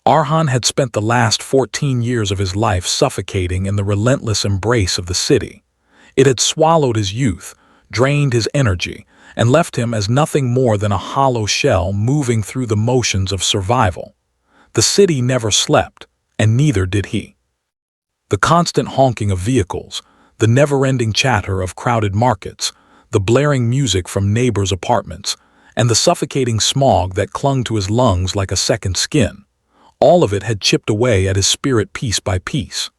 Arhan had spent the last 14 years of his life suffocating in the relentless embrace of the city. It had swallowed his youth, drained his energy, and left him as nothing more than a hollow shell moving through the motions of survival. The city never slept, and neither did he. The constant honking of vehicles, the never-ending chatter of crowded markets, the blaring music from neighbors' apartments, and the suffocating smog that clung to his lungs like a second skin, all of it had chipped away at his spirit piece by piece.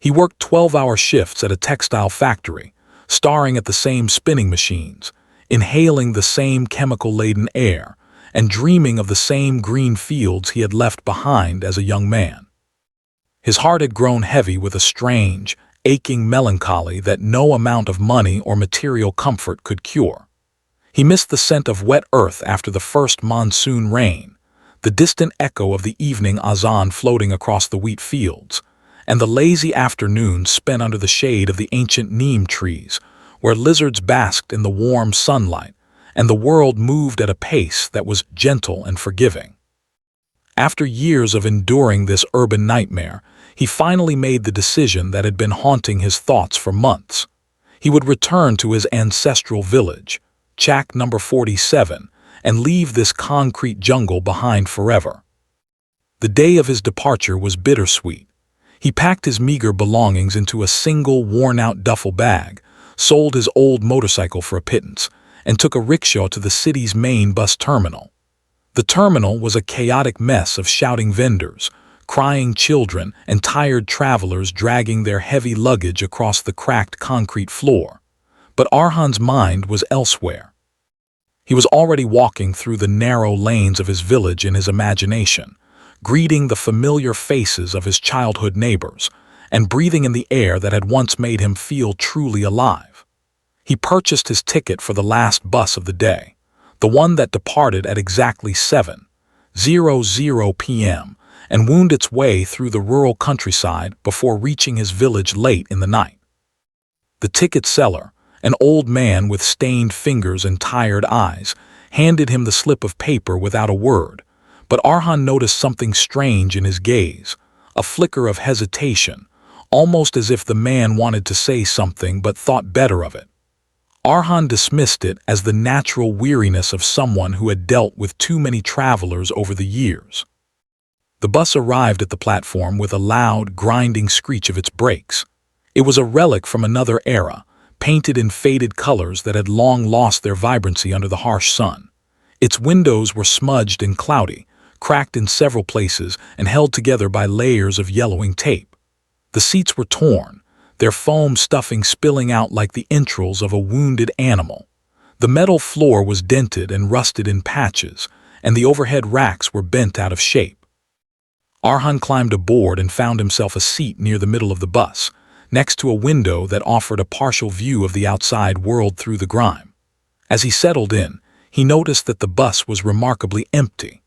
He worked 12-hour shifts at a textile factory, staring at the same spinning machines, inhaling the same chemical-laden air, and dreaming of the same green fields he had left behind as a young man. His heart had grown heavy with a strange, aching melancholy that no amount of money or material comfort could cure. He missed the scent of wet earth after the first monsoon rain, the distant echo of the evening azan floating across the wheat fields, and the lazy afternoons spent under the shade of the ancient neem trees, where lizards basked in the warm sunlight, and the world moved at a pace that was gentle and forgiving. After years of enduring this urban nightmare, he finally made the decision that had been haunting his thoughts for months. He would return to his ancestral village, Chak number 47, and leave this concrete jungle behind forever. The day of his departure was bittersweet. He packed his meager belongings into a single worn-out duffel bag, sold his old motorcycle for a pittance, and took a rickshaw to the city's main bus terminal. The terminal was a chaotic mess of shouting vendors, crying children, and tired travelers dragging their heavy luggage across the cracked concrete floor. But Arhan's mind was elsewhere. He was already walking through the narrow lanes of his village in his imagination, greeting the familiar faces of his childhood neighbors, and breathing in the air that had once made him feel truly alive. He purchased his ticket for the last bus of the day, the one that departed at exactly 7:00 p.m., and wound its way through the rural countryside before reaching his village late in the night. The ticket seller, an old man with stained fingers and tired eyes, handed him the slip of paper without a word, but Arhan noticed something strange in his gaze, a flicker of hesitation, almost as if the man wanted to say something but thought better of it. Arhan dismissed it as the natural weariness of someone who had dealt with too many travelers over the years. The bus arrived at the platform with a loud, grinding screech of its brakes. It was a relic from another era, painted in faded colors that had long lost their vibrancy under the harsh sun. Its windows were smudged and cloudy, cracked in several places and held together by layers of yellowing tape. The seats were torn, their foam stuffing spilling out like the entrails of a wounded animal. The metal floor was dented and rusted in patches, and the overhead racks were bent out of shape. Arhan climbed aboard and found himself a seat near the middle of the bus, next to a window that offered a partial view of the outside world through the grime. As he settled in, he noticed that the bus was remarkably empty.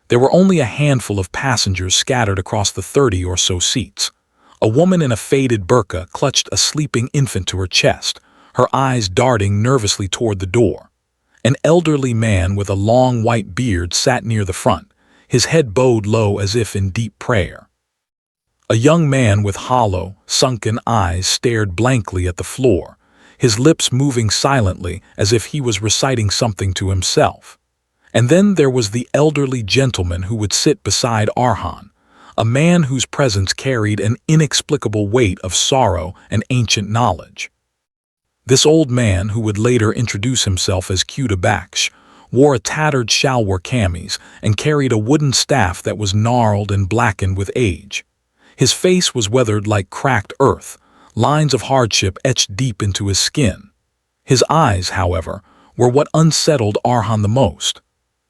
There were only a handful of passengers scattered across the 30 or so seats. A woman in a faded burqa clutched a sleeping infant to her chest, her eyes darting nervously toward the door. An elderly man with a long white beard sat near the front, his head bowed low as if in deep prayer. A young man with hollow, sunken eyes stared blankly at the floor, his lips moving silently as if he was reciting something to himself. And then there was the elderly gentleman who would sit beside Arhan, a man whose presence carried an inexplicable weight of sorrow and ancient knowledge. This old man, who would later introduce himself as Quda Baksh, wore a tattered shalwar kameez and carried a wooden staff that was gnarled and blackened with age. His face was weathered like cracked earth, lines of hardship etched deep into his skin. His eyes, however, were what unsettled Arhan the most.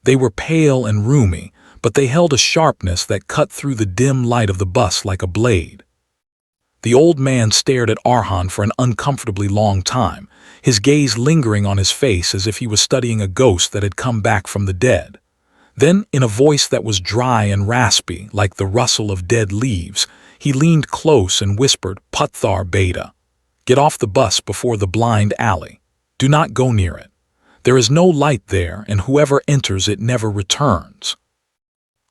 They were pale and rheumy, but they held a sharpness that cut through the dim light of the bus like a blade. The old man stared at Arhan for an uncomfortably long time, his gaze lingering on his face as if he was studying a ghost that had come back from the dead. Then, in a voice that was dry and raspy, like the rustle of dead leaves, he leaned close and whispered, "Putthar Beta. Get off the bus before the blind alley. Do not go near it. There is no light there, and whoever enters it never returns."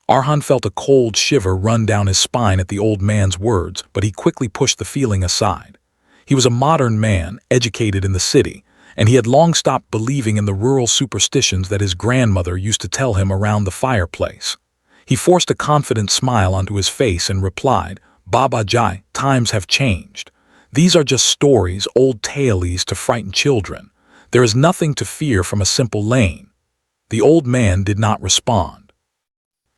Arhan felt a cold shiver run down his spine at the old man's words, but he quickly pushed the feeling aside. He was a modern man, educated in the city, and he had long stopped believing in the rural superstitions that his grandmother used to tell him around the fireplace. He forced a confident smile onto his face and replied, "Baba Jai, times have changed. These are just stories, old tales to frighten children. There is nothing to fear from a simple lane." The old man did not respond.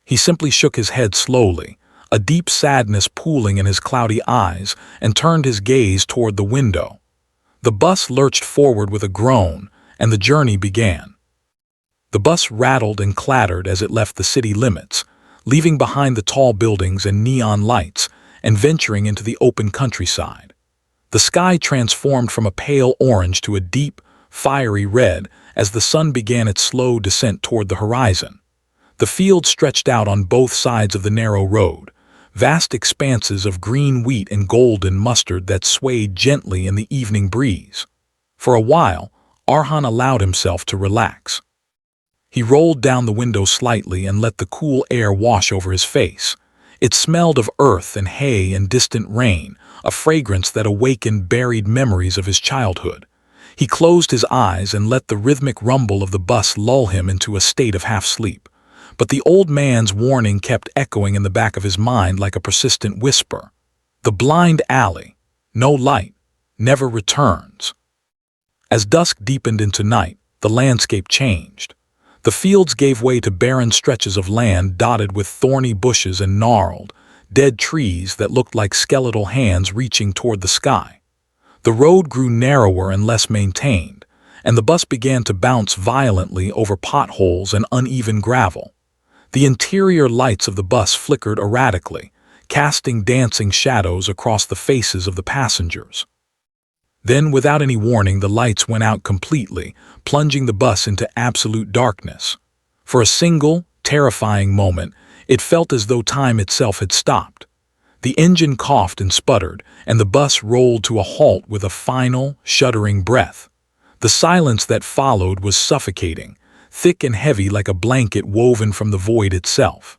He simply shook his head slowly, a deep sadness pooling in his cloudy eyes, and turned his gaze toward the window. The bus lurched forward with a groan, and the journey began. The bus rattled and clattered as it left the city limits, leaving behind the tall buildings and neon lights, and venturing into the open countryside. The sky transformed from a pale orange to a deep, fiery red as the sun began its slow descent toward the horizon. The fields stretched out on both sides of the narrow road, vast expanses of green wheat and golden mustard that swayed gently in the evening breeze. For a while, Arhan allowed himself to relax. He rolled down the window slightly and let the cool air wash over his face. It smelled of earth and hay and distant rain, a fragrance that awakened buried memories of his childhood. He closed his eyes and let the rhythmic rumble of the bus lull him into a state of half-sleep. But the old man's warning kept echoing in the back of his mind like a persistent whisper. The blind alley, no light, never returns. As dusk deepened into night, the landscape changed. The fields gave way to barren stretches of land dotted with thorny bushes and gnarled, dead trees that looked like skeletal hands reaching toward the sky. The road grew narrower and less maintained, and the bus began to bounce violently over potholes and uneven gravel. The interior lights of the bus flickered erratically, casting dancing shadows across the faces of the passengers. Then, without any warning, the lights went out completely, plunging the bus into absolute darkness. For a single, terrifying moment, it felt as though time itself had stopped. The engine coughed and sputtered, and the bus rolled to a halt with a final, shuddering breath. The silence that followed was suffocating, thick and heavy like a blanket woven from the void itself.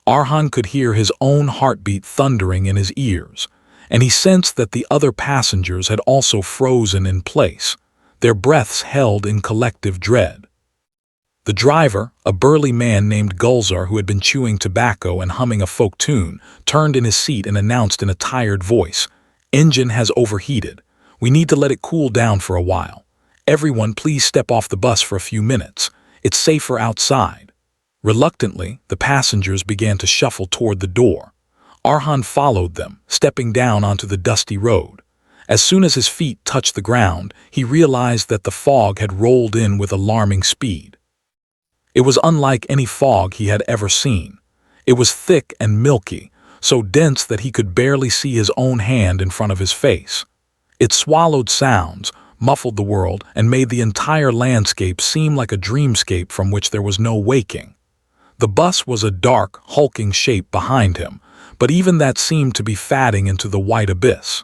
Arhan could hear his own heartbeat thundering in his ears, and he sensed that the other passengers had also frozen in place, their breaths held in collective dread. The driver, a burly man named Gulzar who had been chewing tobacco and humming a folk tune, turned in his seat and announced in a tired voice, "Engine has overheated. We need to let it cool down for a while. Everyone please step off the bus for a few minutes. It's safer outside." Reluctantly, the passengers began to shuffle toward the door. Arhan followed them, stepping down onto the dusty road. As soon as his feet touched the ground, he realized that the fog had rolled in with alarming speed. It was unlike any fog he had ever seen. It was thick and milky, so dense that he could barely see his own hand in front of his face. It swallowed sounds, muffled the world, and made the entire landscape seem like a dreamscape from which there was no waking. The bus was a dark, hulking shape behind him, but even that seemed to be fading into the white abyss.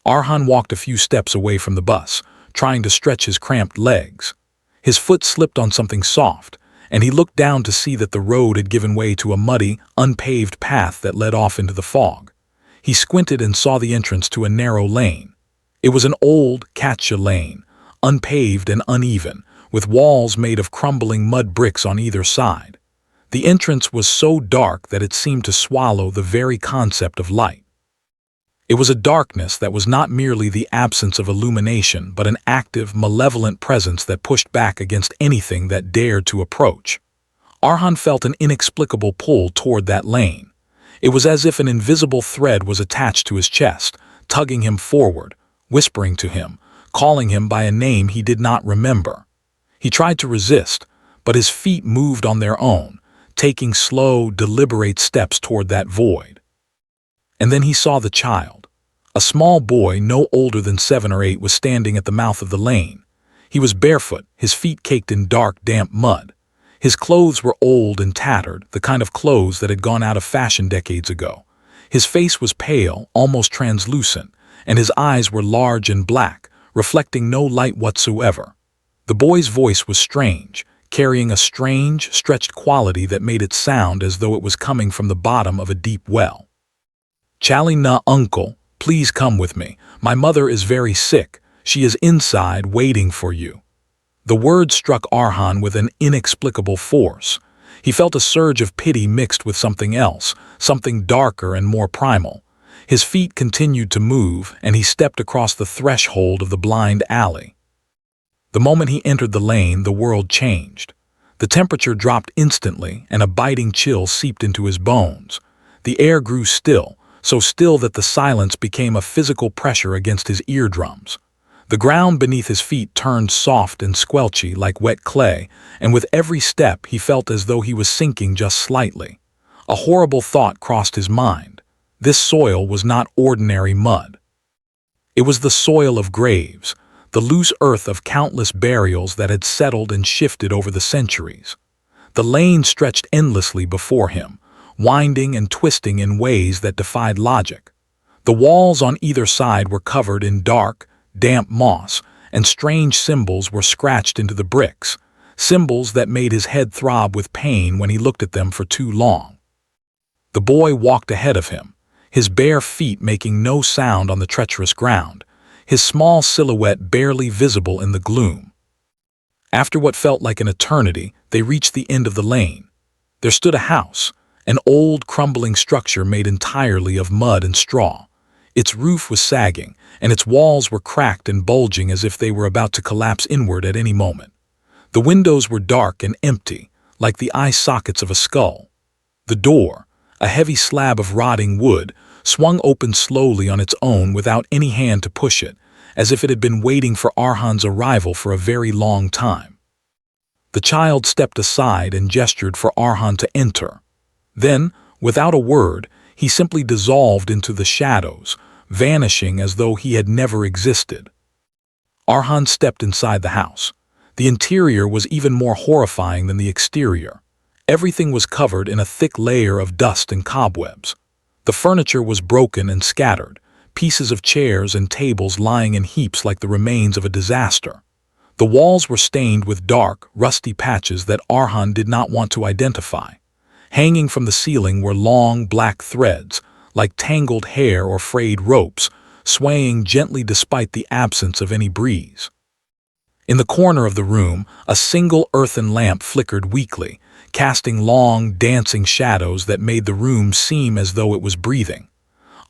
Arhan walked a few steps away from the bus, trying to stretch his cramped legs. His foot slipped on something soft, and he looked down to see that the road had given way to a muddy, unpaved path that led off into the fog. He squinted and saw the entrance to a narrow lane. It was an old, catcha lane, unpaved and uneven, with walls made of crumbling mud bricks on either side. The entrance was so dark that it seemed to swallow the very concept of light. It was a darkness that was not merely the absence of illumination, but an active, malevolent presence that pushed back against anything that dared to approach. Arhan felt an inexplicable pull toward that lane. It was as if an invisible thread was attached to his chest, tugging him forward, whispering to him, calling him by a name he did not remember. He tried to resist, but his feet moved on their own, taking slow, deliberate steps toward that void. And then he saw the child. A small boy, no older than 7 or 8, was standing at the mouth of the lane. He was barefoot, his feet caked in dark, damp mud. His clothes were old and tattered, the kind of clothes that had gone out of fashion decades ago. His face was pale, almost translucent, and his eyes were large and black, reflecting no light whatsoever. The boy's voice was strange, carrying a strange, stretched quality that made it sound as though it was coming from the bottom of a deep well. "Chali na uncle, please come with me. My mother is very sick. She is inside waiting for you." The word struck Arhan with an inexplicable force. He felt a surge of pity mixed with something else, something darker and more primal. His feet continued to move, and he stepped across the threshold of the blind alley. The moment he entered the lane, the world changed. The temperature dropped instantly, and a biting chill seeped into his bones. The air grew still, so still that the silence became a physical pressure against his eardrums. The ground beneath his feet turned soft and squelchy like wet clay, and with every step he felt as though he was sinking just slightly. A horrible thought crossed his mind. This soil was not ordinary mud. It was the soil of graves, the loose earth of countless burials that had settled and shifted over the centuries. The lane stretched endlessly before him, winding and twisting in ways that defied logic. The walls on either side were covered in dark, damp moss, and strange symbols were scratched into the bricks, symbols that made his head throb with pain when he looked at them for too long. The boy walked ahead of him, his bare feet making no sound on the treacherous ground, his small silhouette barely visible in the gloom. After what felt like an eternity, they reached the end of the lane. There stood a house, an old, crumbling structure made entirely of mud and straw. Its roof was sagging, and its walls were cracked and bulging as if they were about to collapse inward at any moment. The windows were dark and empty, like the eye sockets of a skull. The door, a heavy slab of rotting wood, swung open slowly on its own without any hand to push it, as if it had been waiting for Arhan's arrival for a very long time. The child stepped aside and gestured for Arhan to enter. Then, without a word, he simply dissolved into the shadows, vanishing as though he had never existed. Arhan stepped inside the house. The interior was even more horrifying than the exterior. Everything was covered in a thick layer of dust and cobwebs. The furniture was broken and scattered, pieces of chairs and tables lying in heaps like the remains of a disaster. The walls were stained with dark, rusty patches that Arhan did not want to identify. Hanging from the ceiling were long, black threads, like tangled hair or frayed ropes, swaying gently despite the absence of any breeze. In the corner of the room, a single earthen lamp flickered weakly, casting long, dancing shadows that made the room seem as though it was breathing.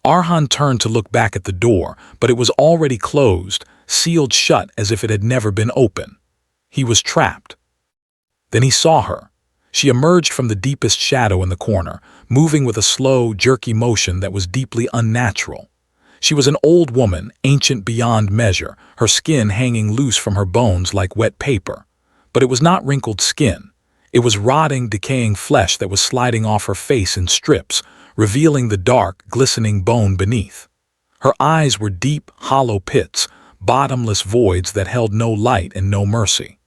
Arhan turned to look back at the door, but it was already closed, sealed shut as if it had never been open. He was trapped. Then he saw her. She emerged from the deepest shadow in the corner, moving with a slow, jerky motion that was deeply unnatural. She was an old woman, ancient beyond measure, her skin hanging loose from her bones like wet paper. But it was not wrinkled skin. It was rotting, decaying flesh that was sliding off her face in strips, revealing the dark, glistening bone beneath. Her eyes were deep, hollow pits, bottomless voids that held no light and no mercy.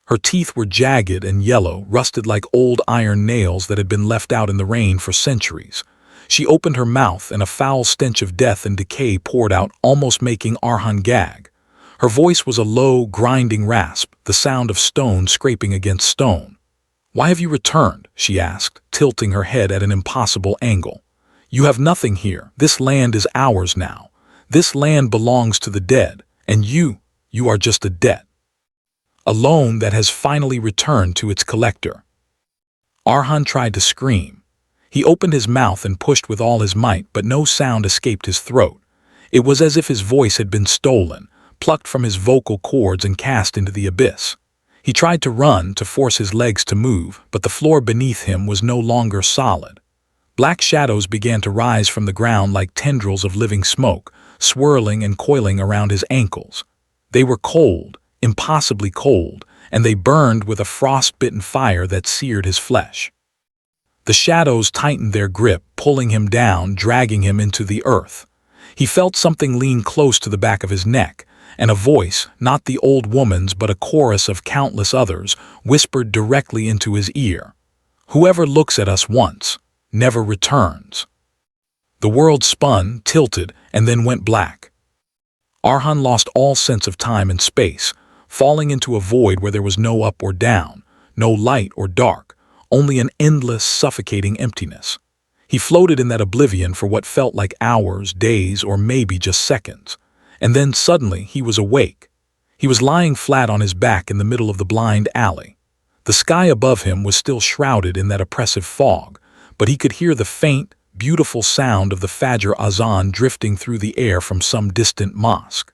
Her teeth were jagged and yellow, rusted like old iron nails that had been left out in the rain for centuries. She opened her mouth and a foul stench of death and decay poured out, almost making Arhan gag. Her voice was a low, grinding rasp, the sound of stone scraping against stone. "Why have you returned?" she asked, tilting her head at an impossible angle. "You have nothing here. This land is ours now. This land belongs to the dead, and you are just a debt. A loan that has finally returned to its collector." Arhan tried to scream. He opened his mouth and pushed with all his might, but no sound escaped his throat. It was as if his voice had been stolen, plucked from his vocal cords and cast into the abyss. He tried to run, to force his legs to move, but the floor beneath him was no longer solid. Black shadows began to rise from the ground like tendrils of living smoke, swirling and coiling around his ankles. They were cold, impossibly cold, and they burned with a frost-bitten fire that seared his flesh. The shadows tightened their grip, pulling him down, dragging him into the earth. He felt something lean close to the back of his neck, and a voice, not the old woman's but a chorus of countless others, whispered directly into his ear. "Whoever looks at us once, never returns." The world spun, tilted, and then went black. Arhan lost all sense of time and space, falling into a void where there was no up or down, no light or dark, only an endless, suffocating emptiness. He floated in that oblivion for what felt like hours, days, or maybe just seconds. And then suddenly he was awake. He was lying flat on his back in the middle of the blind alley. The sky above him was still shrouded in that oppressive fog, but he could hear the faint, beautiful sound of the Fajr Azan drifting through the air from some distant mosque.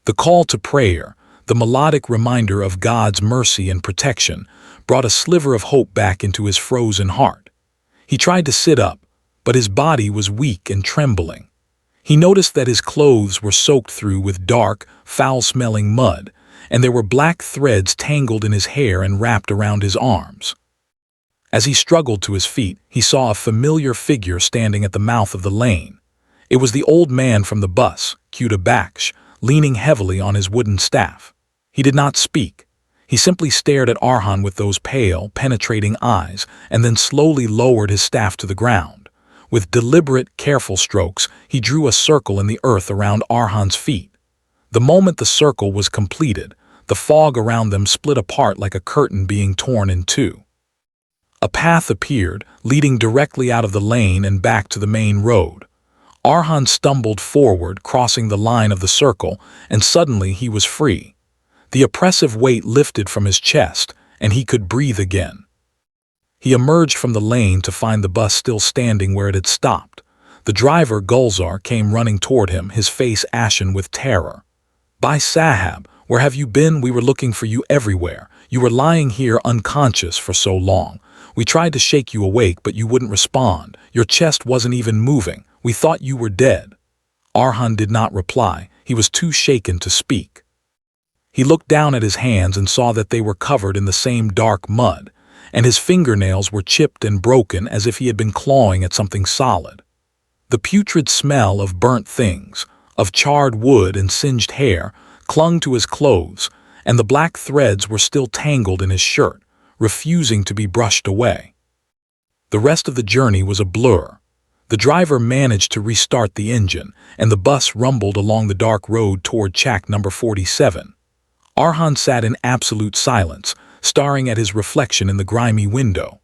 The call to prayer, the melodic reminder of God's mercy and protection, brought a sliver of hope back into his frozen heart. He tried to sit up, but his body was weak and trembling. He noticed that his clothes were soaked through with dark, foul-smelling mud, and there were black threads tangled in his hair and wrapped around his arms. As he struggled to his feet, he saw a familiar figure standing at the mouth of the lane. It was the old man from the bus, Quta Baksh, leaning heavily on his wooden staff. He did not speak. He simply stared at Arhan with those pale, penetrating eyes, and then slowly lowered his staff to the ground. With deliberate, careful strokes, he drew a circle in the earth around Arhan's feet. The moment the circle was completed, the fog around them split apart like a curtain being torn in two. A path appeared, leading directly out of the lane and back to the main road. Arhan stumbled forward, crossing the line of the circle, and suddenly he was free. The oppressive weight lifted from his chest, and he could breathe again. He emerged from the lane to find the bus still standing where it had stopped. The driver, Gulzar, came running toward him, his face ashen with terror. "Bhai Sahab, where have you been? We were looking for you everywhere. You were lying here unconscious for so long. We tried to shake you awake, but you wouldn't respond. Your chest wasn't even moving. We thought you were dead." Arhan did not reply. He was too shaken to speak. He looked down at his hands and saw that they were covered in the same dark mud, and his fingernails were chipped and broken as if he had been clawing at something solid. The putrid smell of burnt things, of charred wood and singed hair, clung to his clothes, and the black threads were still tangled in his shirt, refusing to be brushed away. The rest of the journey was a blur. The driver managed to restart the engine, and the bus rumbled along the dark road toward Chak number 47. Arhan sat in absolute silence, staring at his reflection in the grimy window.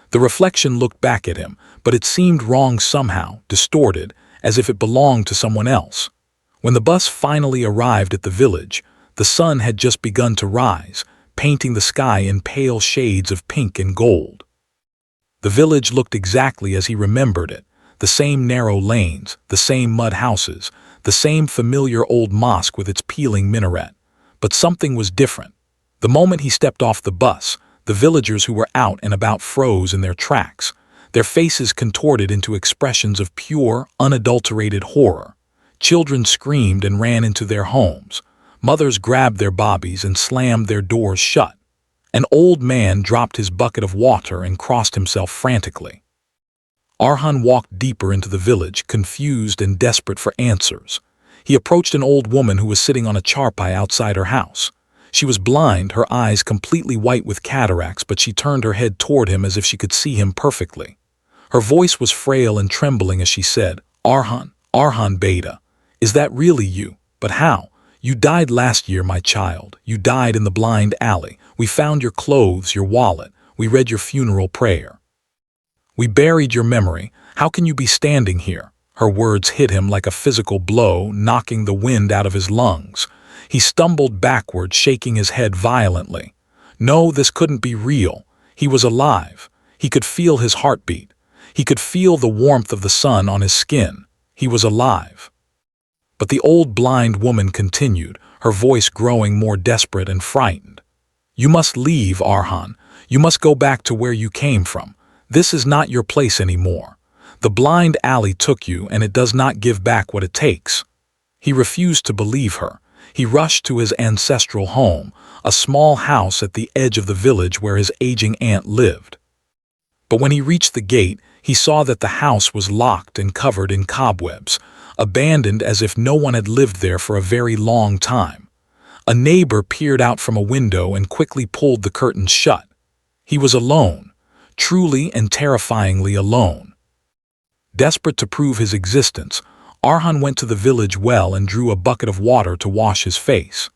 The reflection looked back at him, but it seemed wrong somehow, distorted, as if it belonged to someone else. When the bus finally arrived at the village, the sun had just begun to rise, painting the sky in pale shades of pink and gold. The village looked exactly as he remembered it, the same narrow lanes, the same mud houses, the same familiar old mosque with its peeling minaret. But something was different. The moment he stepped off the bus, the villagers who were out and about froze in their tracks, their faces contorted into expressions of pure, unadulterated horror. Children screamed and ran into their homes. Mothers grabbed their bobbies and slammed their doors shut. An old man dropped his bucket of water and crossed himself frantically. Arhan walked deeper into the village, confused and desperate for answers. He approached an old woman who was sitting on a charpai outside her house. She was blind, her eyes completely white with cataracts, but she turned her head toward him as if she could see him perfectly. Her voice was frail and trembling as she said, Arhan Beta, is that really you? But how? You died last year, my child. You died in the blind alley. We found your clothes, your wallet. We read your funeral prayer. We buried your memory. How can you be standing here? Her words hit him like a physical blow, knocking the wind out of his lungs. He stumbled backward, shaking his head violently. No, this couldn't be real. He was alive. He could feel his heartbeat. He could feel the warmth of the sun on his skin. He was alive. But the old blind woman continued, her voice growing more desperate and frightened. You must leave, Arhan. You must go back to where you came from. This is not your place anymore. The blind alley took you, and it does not give back what it takes. He refused to believe her. He rushed to his ancestral home, a small house at the edge of the village where his aging aunt lived. But when he reached the gate, he saw that the house was locked and covered in cobwebs, abandoned as if no one had lived there for a very long time. A neighbor peered out from a window and quickly pulled the curtains shut. He was alone, truly and terrifyingly alone. Desperate to prove his existence, Arhan went to the village well and drew a bucket of water to wash his face.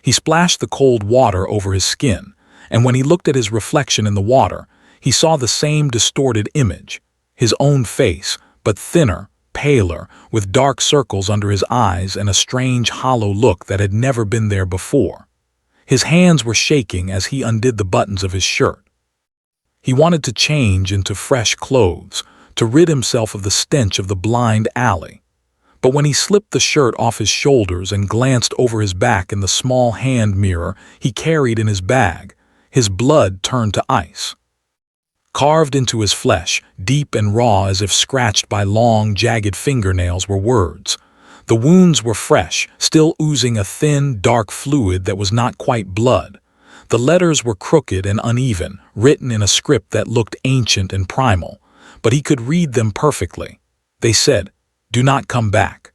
He splashed the cold water over his skin, and when he looked at his reflection in the water, he saw the same distorted image, his own face, but thinner, paler, with dark circles under his eyes and a strange hollow look that had never been there before. His hands were shaking as he undid the buttons of his shirt. He wanted to change into fresh clothes, to rid himself of the stench of the blind alley. But when he slipped the shirt off his shoulders and glanced over his back in the small hand mirror he carried in his bag, his blood turned to ice. Carved into his flesh, deep and raw as if scratched by long, jagged fingernails, were words. The wounds were fresh, still oozing a thin, dark fluid that was not quite blood. The letters were crooked and uneven, written in a script that looked ancient and primal, but he could read them perfectly. They said, "Do not come back."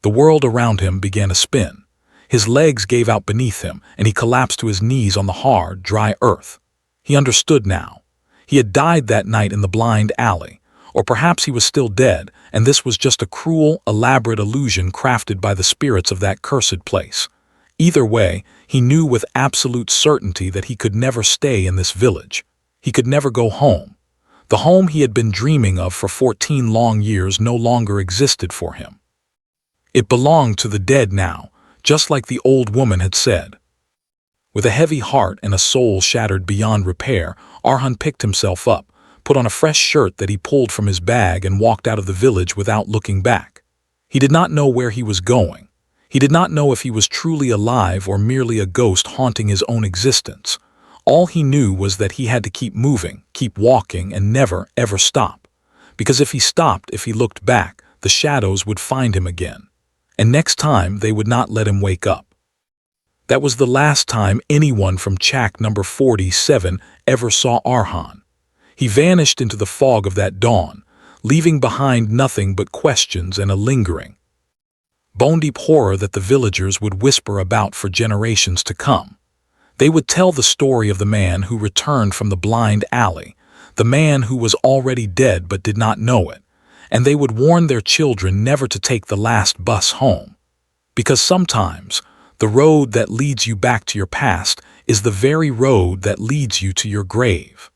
The world around him began to spin. His legs gave out beneath him, and he collapsed to his knees on the hard, dry earth. He understood now. He had died that night in the blind alley, or perhaps he was still dead, and this was just a cruel, elaborate illusion crafted by the spirits of that cursed place. Either way, he knew with absolute certainty that he could never stay in this village. He could never go home. The home he had been dreaming of for 14 long years no longer existed for him. It belonged to the dead now, just like the old woman had said. With a heavy heart and a soul shattered beyond repair, Arhan picked himself up, put on a fresh shirt that he pulled from his bag, and walked out of the village without looking back. He did not know where he was going. He did not know if he was truly alive or merely a ghost haunting his own existence. All he knew was that he had to keep moving, keep walking, and never, ever stop. Because if he stopped, if he looked back, the shadows would find him again. And next time, they would not let him wake up. That was the last time anyone from Chak number 47 ever saw Arhan. He vanished into the fog of that dawn, leaving behind nothing but questions and a lingering, bone-deep horror that the villagers would whisper about for generations to come. They would tell the story of the man who returned from the blind alley, the man who was already dead but did not know it, and they would warn their children never to take the last bus home. Because sometimes, the road that leads you back to your past is the very road that leads you to your grave.